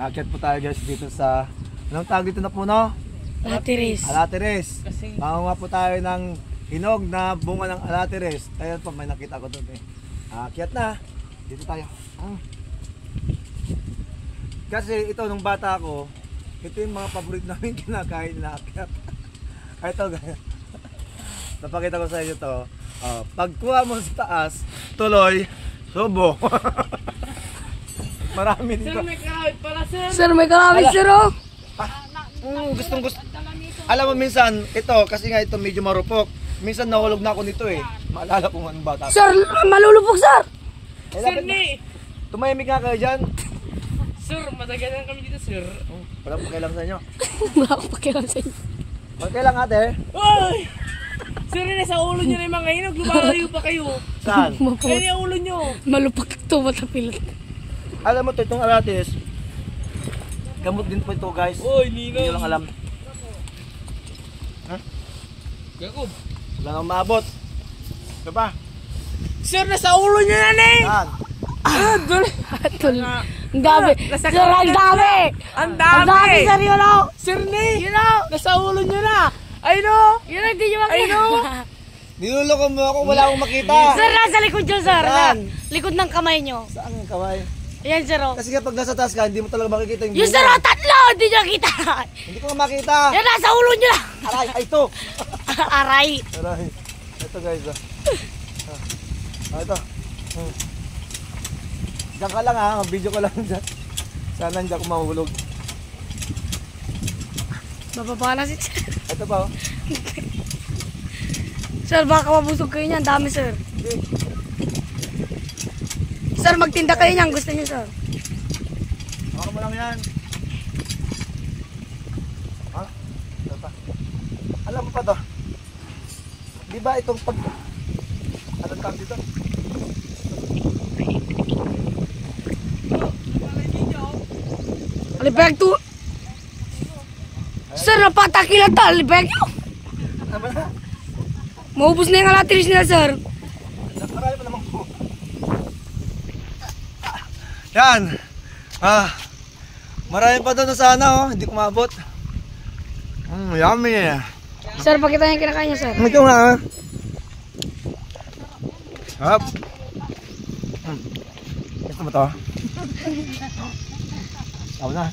Akyat po tayo guys dito sa, anong tawag dito na puno? Alateres. Alateres. Mangunga po tayo ng hinog na bunga ng alateres. Ayun po, may nakita ko doon eh. Akyat na. Dito tayo. Kasi ito, nung bata ako, ito yung mga paborito namin kinakain na akyat. Ito guys. Napakita ko sa inyo to. Pagkuha mo sa taas, tuloy, subo. Marami dito. Sir, may karawit pala, sir. Sir, may karawit, sir, oh. Gustong gusto. Alam mo minsan, ito, kasi nga ito medyo marupok. Minsan nahulog na ako nito eh. Maalala ko nga nung bata. Sir, malulupok, sir. Sir, ni. Tumahimik nga kayo dyan. Sir, matagalan kami dito, sir. Wala po kailang sa inyo. Wala akong pakialam sa inyo. Wala kailang ate. Uy! Sir, nasa ulo nyo na yung mga hinog. Lumalayo pa kayo. Saan? Ayun yung ulo nyo. Malupok ito, matapilat. Alam mo to, itong alatis. Gamot din po ito guys. Uy, Hindi nyo lang alam. Jacob. Wala nang maabot. Ito pa. Sir, nasa ulo nyo na, Neng. Saan? Tol. Ang dami. Sir, ang dami. Ang Ang dami, dami. sir, yun, oh. Sir, ni. Yun, oh. Nasa ulo nyo na. Ay, no. Yun, hindi nyo makita. Niluloko mo ako, wala akong makita. Sir, nasa likod nyo, sir. Saan? Likod ng kamay nyo. Saan ang kaway? Ayan, sir, oh. Kasi kapag nasa taas ka, hindi mo talaga makikita yung Yung sir, oh, tatlo. Hindi nyo nakita. Hindi ko nga makita. Yan, nasa ulo nyo lang. Aray, ay ito. Aray. Aray. Ito guys. Ito. Diyan ka lang ha, video ko lang dyan. Sana hindi ako mahulog. Bababa na si sir. Ito pa oh. Sir, baka mabusog kayo niyan. Dami, sir. Hindi. Sir, magtinda kayo niyan. Gusto niyo, sir. Baka mo lang yan. Ha? Ito pa. Alam mo pa to. Di ba itong pag... Anong tawag dito? Alibag to. Sir, napatakilan to. Alibag nyo. Ano na? Maubos na yung alateris nila, sir. Marami pa naman po. Yan. Marami pa doon sana oh. Hindi ko maabot. Yummy. Sir, pakita niyo yung kinakain niya, sir. Ito nga ah. Hop. Ito mo to. Tama na.